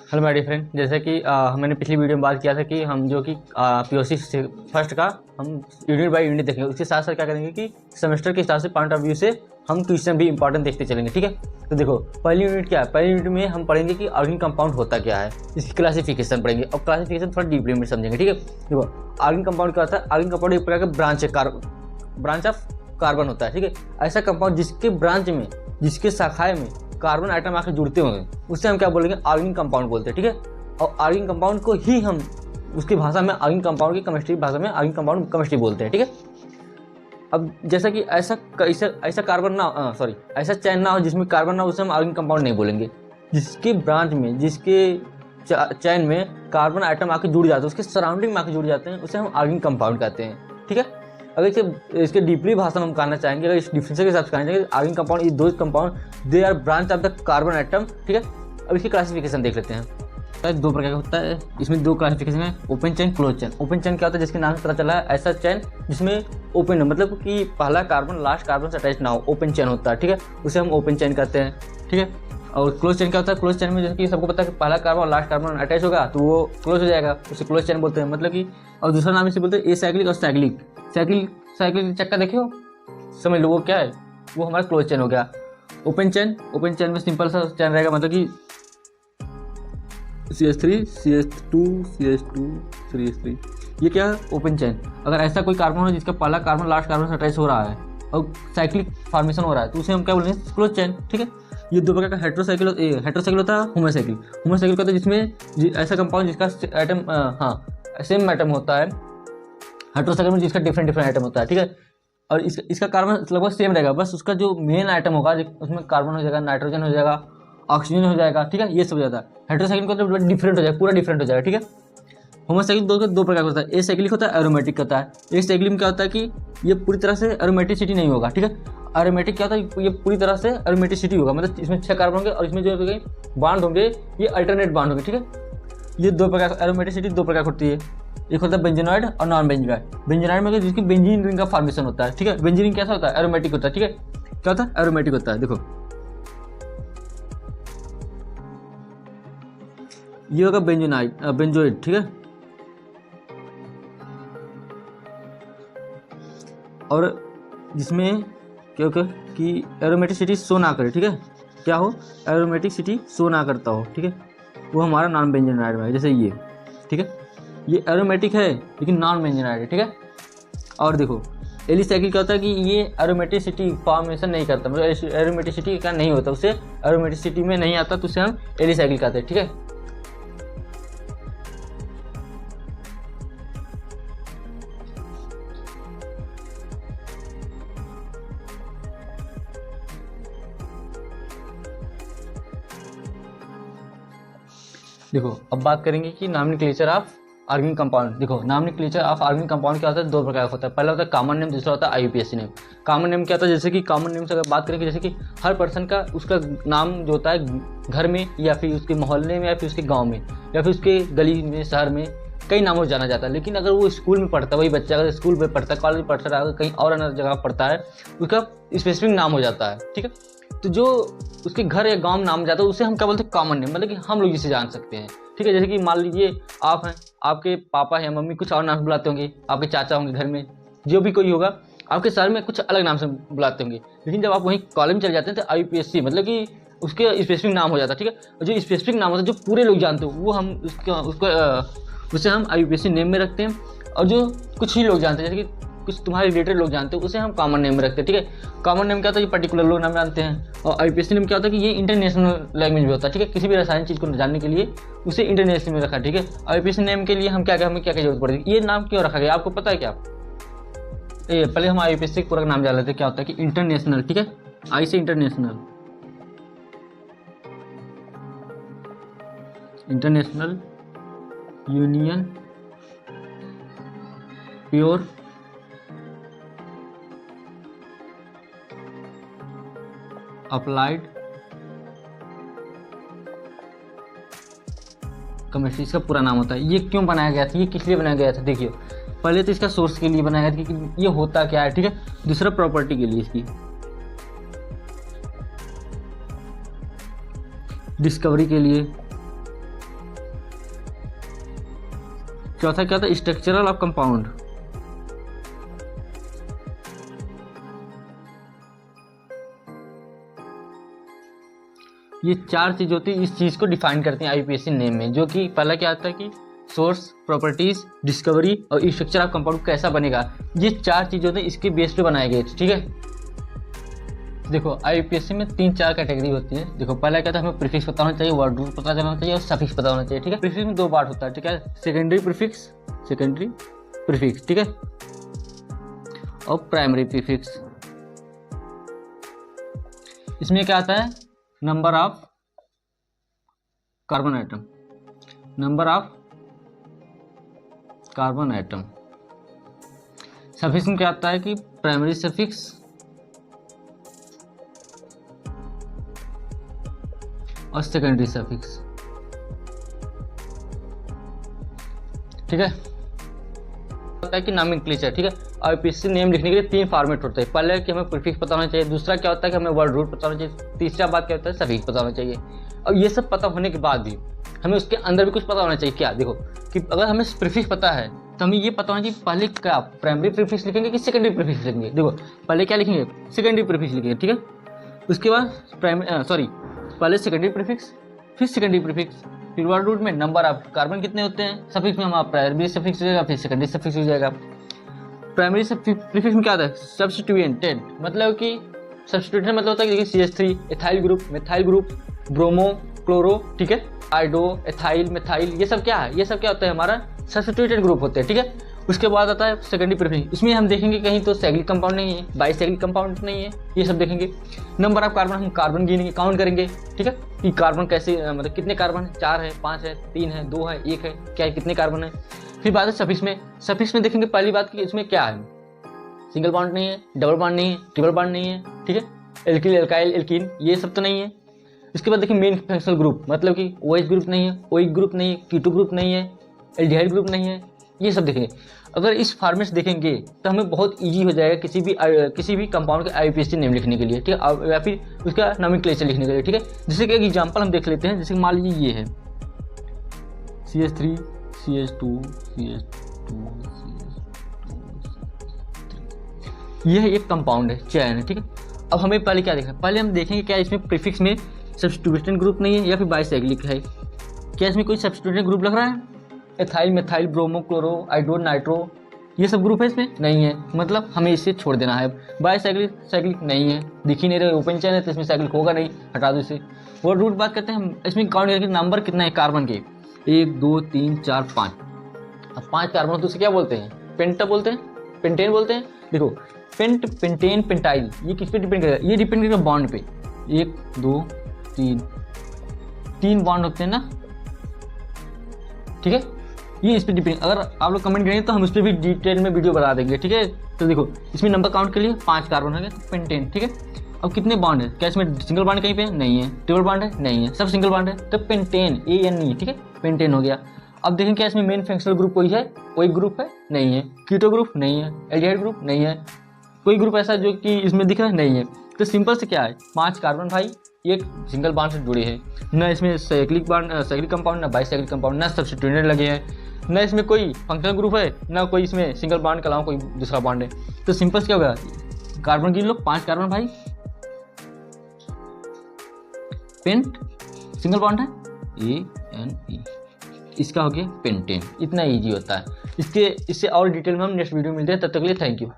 Hello my dear friend, जैसे कि मैंने पिछली वीडियो में बात किया था कि हम जो कि पीओसी फर्स्ट का हम यूनिट बाय यूनिट देखेंगे। उसके साथ साथ क्या करेंगे कि सेमेस्टर के हिसाब से पॉइंट ऑफ व्यू से हम क्वेश्चन भी इंपॉर्टेंट देखते चलेंगे। ठीक है, तो देखो पहली यूनिट क्या है। पहली यूनिट में हम पढ़ेंगे कि ऑर्गेनिक कंपाउंड होता क्या है, इसकी क्लासिफिकेशन पढ़ेंगे और क्लासिफिकेशन थोड़ा डीपली में समझेंगे। ठीक है, देखो ऑर्गेनिक कंपाउंड क्या होता है। ऑर्गेनिक कंपाउंड एक प्रकार का ब्रांच ऑफ कार्बन होता है। ठीक है, ऐसा कंपाउंड जिसके ब्रांच में, जिसके शाखाएं में कार्बन आइटम आकर जुड़ते होंगे उससे हम क्या बोलेंगे, ऑर्गेनिक कंपाउंड बोलते हैं। ठीक है, और ऑर्गेनिक कंपाउंड को ही हम उसकी भाषा में ऑर्गेनिक कंपाउंड की केमिस्ट्री भाषा में ऑर्गेनिक कंपाउंड केमिस्ट्री बोलते हैं। ठीक है, अब जैसा कि ऐसा कार्बन ना ऐसा चैन ना हो जिसमें कार्बन ना हो, उसे हम ऑर्गेनिक कंपाउंड नहीं बोलेंगे। जिसके ब्रांच में, जिसके चैन में कार्बन आइटम आके जुड़ जाते हैं, उसके सराउंडिंग में आके जुड़ जाते हैं, उसे हम ऑर्गेनिक कंपाउंड कहते हैं। ठीक है, अगर इसके डीपली भाषा में हम कहना चाहेंगे, अगर इस डिफरेंस के हिसाब से कहना चाहेंगे, organic compound is those compound they are branch of the carbon item. ठीक है, अब इसकी क्लासिफिकेशन देख लेते हैं। तो दो प्रकार का होता है, इसमें दो क्लासिफिकेशन है, open chain, close chain. Open chain क्या होता है, जिसके नाम से पता चला है, ऐसा चेन जिसमें ओपन मतलब कि पहला कार्बन लास्ट कार्बन से अटैच ना हो, ओपन चेन होता है। ठीक है, उसे हम ओपन चेन कहते हैं। ठीक है, और क्लोज चेन क्या होता है, क्लोज चेन में जैसे कि सबको पता है कि पहला कार्बन और लास्ट कार्बन अटैच होगा तो वो क्लोज हो जाएगा, उसे क्लोज चेन बोलते हैं। मतलब कि और दूसरा नाम इसे बोलते हैं एसाइक्लिक और साइक्लिक। साइक्लिक चक्का देखियो, समझ लो वो क्या है, वो हमारा क्लोज चेन हो गया। ओपन चेन में सिंपल सा चेन रहेगा, मतलब कि CH3 CH2 CH2 CH3, ये क्या है, ओपन चेन। अगर ऐसा कोई कार्बन हो जिसका पहला कार्बन लास्ट कार्बन से अटैच हो रहा है और साइक्लिक फॉर्मेशन हो रहा है तो उसे हम क्या बोलेंगे, क्लोज चेन। ठीक है, ये दो प्रकार का हेट्रोसाइकिल होता है, होमोसाइकिल होता है जिसमें ऐसा कंपाउंड जिसका एटम सेम एटम होता है। हेट्रोसाइकिल में जिसका डिफरेंट एटम होता है। ठीक है, और इसका कार्बन लगभग सेम रहेगा, बस उसका जो मेन आइटम होगा उसमें कार्बन हो जाएगा, नाइट्रोजन हो जाएगा, ऑक्सीजन हो जाएगा। ठीक है, ये सब हो जाता है। हेट्रोसाइकिल का तो डिफरेंट हो जाएगा, पूरा डिफरेंट हो जाएगा। ठीक है, होमोसाइकिल दो प्रकार का होता है, एसाइक्लिक होता है, एरोमेटिक होता है। एसाइक्लिक में क्या होता है कि ये पूरी तरह से एरोमेटिसिटी नहीं होगा। ठीक है, एरोमेटिक क्या होता है, ये पूरी तरह से एरोमेटिसिटी होगा, मतलब इसमें 6 कार्बन होंगे और इसमें जो बांड होंगे ये अल्टरनेट बांड होंगे। ठीक है, ये दो प्रकार एरोमेटिसिटी दो प्रकार होती है, एक होता है बेंजोनॉइड और नॉन बेंजोनॉइड। बेंजोनॉइड में जिसकी बेंजीन रिंग का फॉर्मेशन होता है। ठीक है, बेंजीन कैसा होता है, एरोमेटिक होता है। ठीक है, क्या होता है, एरोमेटिक होता है। देखो ये होगा बेंजोइड। ठीक है, और जिसमें क्या होगा कि एरोमेटिसिटी शो ना करे। ठीक है, क्या हो, एरोमेटिसिटी शो ना करता हो। ठीक है, वो हमारा नॉन बेंजोनाइड में है, जैसे ये। ठीक है, ये एरोमेटिक है लेकिन नॉन बेंजोनाइड है। ठीक है, और देखो एलिसाइक्लिक क्या होता है कि ये एरोमेटिसिटी फॉर्मेशन नहीं करता, मतलब एरोमेटिसिटी का नहीं होता, उसे एरोमेटिसिटी में नहीं आता तो उसे हम एलिसाइक्लिक कहते हैं। ठीक है, देखो अब बात करेंगे कि नॉमेनक्लेचर ऑफ ऑर्गेनिक कंपाउंड। देखो नॉमेनक्लेचर ऑफ ऑर्गेनिक कंपाउंड क्या होता है, दो प्रकार का होता है। पहला होता है कॉमन नेम, दूसरा होता है IUPAC नेम। कॉमन नेम क्या होता है, जैसे कि कॉमन नेम से अगर बात करेंगे, जैसे कि हर पर्सन का उसका नाम जो होता है घर में या फिर उसके मोहल्ले में या फिर उसके गाँव में या फिर उसके गली में, शहर में कई नामों से जाना जाता है। लेकिन अगर वो स्कूल में पढ़ता है, वही बच्चा अगर स्कूल में पढ़ता है, कॉलेज में पढ़ता है, कहीं और अन्य जगह पढ़ता है, उसका स्पेसिफिक नाम हो जाता है। ठीक है, तो जो उसके घर या गांव में नाम जाता है उसे हम क्या बोलते हैं, कॉमन नेम, मतलब कि हम लोग जिसे जान सकते हैं। ठीक है, जैसे कि मान लीजिए आप हैं, आपके पापा हैं, मम्मी कुछ और नाम से बुलाते होंगे, आपके चाचा होंगे घर में, जो भी कोई होगा आपके शहर में कुछ अलग नाम से बुलाते होंगे। लेकिन जब आप वहीं कॉलेज में चले जाते हैं तो IUPAC मतलब कि उसके स्पेसिफिक नाम हो जाता है। ठीक है, और जो स्पेसिफिक नाम होता है जो पूरे लोग जानते हो वो हम उसे हम IUPAC नेम में रखते हैं, और जो कुछ ही लोग जानते हैं, जैसे कि कुछ तुम्हारे रिलेटेड लोग जानते हो, उसे हम कॉमन नेम में रखते हैं। ठीक है, कॉमन नेम क्या होता है, ये पर्टिकुलर लोग नाम जानते हैं। और IUPAC नेम क्या होता है कि ये इंटरनेशनल लैंग्वेज में होता है। ठीक है, किसी भी रसायन चीज़ को जानने के लिए उसे इंटरनेशनल में रखा। ठीक है, IUPAC नेम के लिए हमें क्या जरूरत पड़ेगी, ये नाम क्यों रखा गया आपको पता है क्या? पहले हम IUPAC पूरा नाम जान लेते हैं, क्या होता है कि इंटरनेशनल। ठीक है, आई से international union pure applied chemistry, इसका पूरा नाम होता है। ये क्यों बनाया गया था, ये किस लिए बनाया गया था, देखिए पहले तो इसका सोर्स के लिए बनाया गया था कि ये होता क्या है। ठीक है, दूसरा प्रॉपर्टी के लिए, इसकी डिस्कवरी के लिए, चौथा क्या था, स्ट्रक्चरल ऑफ कंपाउंड। ये 4 चीज होती है, इस चीज को डिफाइन करती हैं आईयूपीएसी नेम में, जो कि पहला क्या आता है कि सोर्स, प्रॉपर्टीज, डिस्कवरी और स्ट्रक्चर ऑफ कंपाउंड कैसा बनेगा। ये 4 चीज होती हैं, इसके बेस पे बनाए गए, ठीक है। देखो आईयूपीएसी में 3-4 कैटेगरी होती है। देखो पहला क्या था, हमें प्रीफिक्स पता होना चाहिए, वर्ड रूट पता चलना चाहिए और सफिक्स पता होना चाहिए, ठीक है। प्रीफिक्स में 2 पार्ट होता है, ठीक है, सेकेंडरी प्रीफिक्स, ठीक है, और प्राइमरी प्रीफिक्स। इसमें क्या आता है, number of carbon atom, number of carbon atom. Suffix में क्या आता है कि प्राइमरी सफिक्स और सेकेंडरी सफिक्स, ठीक है। होता है कि नॉमेनक्लेचर, ठीक है। आईयूपीएसी नेम लिखने के लिए 3 फॉर्मेट होते हैं। पहले कि हमें प्रीफिक्स पता होना चाहिए, दूसरा क्या होता है कि हमें वर्ड रूट पता होना चाहिए, तीसरा बात क्या होता है सफिक्स पता होना चाहिए। और ये सब पता होने के बाद भी हमें उसके अंदर भी कुछ पता होना चाहिए। क्या, देखो कि अगर हमें प्रीफिक्स पता है तो हमें ये पता होना चाहिए पहले क्या प्राइमरी प्रीफिक्स लिखेंगे कि सेकेंडरी प्रीफिक्स लिखेंगे। देखो पहले क्या लिखेंगे, सेकेंडरी प्रीफिक्स लिखेंगे, ठीक है। उसके बाद पहले सेकेंडरी प्रीफिक्स, फिर सेकेंडरी प्रीफिक्स, फिर वर्ड रूट में नंबर ऑफ कार्बन कितने होते हैं, सफिक्स में हमारा प्राइमरी सफिक्स हो जाएगा, फिर सेकेंडरी सफिक्स हो जाएगा। प्राइमरी प्रीफिक्स में क्या आता है, सब्स्टिट्यूएंटेड, मतलब कि सब्स्टिट्यूएंटेड मतलब होता है कि CH3 ethyl group, methyl group, bromo, chloro, ठीक है, आइडो, एथाइल, मेथाइल, ये सब क्या है, ये सब क्या होता है हमारा सब्स्टिट्यूएंटेड ग्रुप होते हैं, ठीक है। उसके बाद आता है सेकेंडरी प्रीफिक्स, इसमें हम देखेंगे कहीं तो साइक्लिक कंपाउंड नहीं है, बाइसाइक्लिक कंपाउंड नहीं है, ये सब देखेंगे। नंबर ऑफ कार्बन, हम कार्बन गिनेंगे, काउंट करेंगे, ठीक है, कि कार्बन कैसे मतलब कितने कार्बन है, 4 है, 5 है, 3 है, 2 है, 1 है, क्या है, कितने कार्बन है। फिर बात है सफिक्स में देखेंगे पहली बात कि इसमें क्या है, सिंगल बॉन्ड नहीं है, डबल बॉन्ड नहीं है, ट्रिपल बॉन्ड नहीं है, ठीक है, एल्किल, एल्काइल, एल्कीन, ये सब तो नहीं है। इसके बाद देखिए मेन फंक्शनल ग्रुप, मतलब कि OH ग्रुप नहीं है, OH ग्रुप नहीं है, कीटो ग्रुप नहीं है, एल्डिहाइड ग्रुप नहीं है, ये सब देखेंगे। अगर इस फॉर्मेट से देखेंगे तो हमें बहुत इजी हो जाएगा किसी भी कंपाउंड का आईयूपीएसी नेम लिखने के लिए, ठीक है, या फिर उसका नॉमेनक्लेचर लिखने के लिए, ठीक है। जैसे कि एक एग्जांपल हम देख लेते हैं, जैसे मान लीजिए ये है CH3 CH2 CH2 यह एक कंपाउंड है, चैन है, ठीक है। अब हमें पहले क्या देखना है, पहले हम देखेंगे क्या इसमें प्रीफिक्स में सब्स्टिट्यूएंट ग्रुप नहीं है या फिर बाइसाइक्लिक है, क्या इसमें कोई सब्स्टिट्यूएंट ग्रुप लग रहा है, ethyl, methyl, bromo, chloro, आइडो, nitro, ये सब ग्रुप है इसमें नहीं है, मतलब हमें इसे छोड़ देना है। बाइसाइक्लिक नहीं है, दिख ही नहीं रहे, ओपन चैन है तो इसमें साइक्लिक होगा नहीं, हटा दो इसे। वर्ड रूट बात करते हैं हम, इसमें काउंट करके नंबर कितना है कार्बन के, 1 2 3 4 5। अब 5 कार्बन तो उसे क्या बोलते हैं, पेंटा बोलते हैं, पेंटेन बोलते हैं। देखो पेंटेन, पेंटाइल, ये किस पे डिपेंड करेगा, ये डिपेंड करेगा बॉन्ड पे, 1 2 3 बॉन्ड होते हैं ना, ठीक है, ये इस पर डिपेंड। अगर आप लोग कमेंट करेंगे तो हम उस पर भी डिटेल में वीडियो बना देंगे, ठीक है। तो देखो इसमें नंबर काउंट के लिए 5 कार्बन हो गए, तो पेंटेन, ठीक है। अब कितने बॉन्ड है, क्या इसमें सिंगल बॉन्ड कहीं पे नहीं है, ट्रिपल बॉन्ड है नहीं है, सब सिंगल बॉन्ड है, तो पेंटेन, ANE, ठीक है, पेंटेन हो गया। अब देखें क्या इसमें मेन फंक्शनल ग्रुप कोई है, कोई ग्रुप है नहीं है, कीटो ग्रुप नहीं है, एल्डिहाइड ग्रुप नहीं है, कोई ग्रुप ऐसा जो कि इसमें दिख रहा है नहीं है। तो सिंपल से क्या है, 5 कार्बन भाई एक सिंगल बॉन्ड से जुड़े हैं, न इसमें साइक्लिक कंपाउंड, न बाइसाइक्लिक कंपाउंड, न सब्स्टिट्यूएंट लगे हैं, न इसमें कोई फंक्शनल ग्रुप है, न कोई इसमें सिंगल बॉन्ड के अलावा कोई दूसरा बॉन्ड है। तो सिंपल से क्या होगा, कार्बन गिन लो, 5 कार्बन भाई, पेंट, सिंगल बॉन्ड है, ANE, इसका हो गया पेंटेन। इतना ईजी होता है। इससे और डिटेल में हम नेक्स्ट वीडियो में मिलते हैं, तब तक के लिए थैंक यू।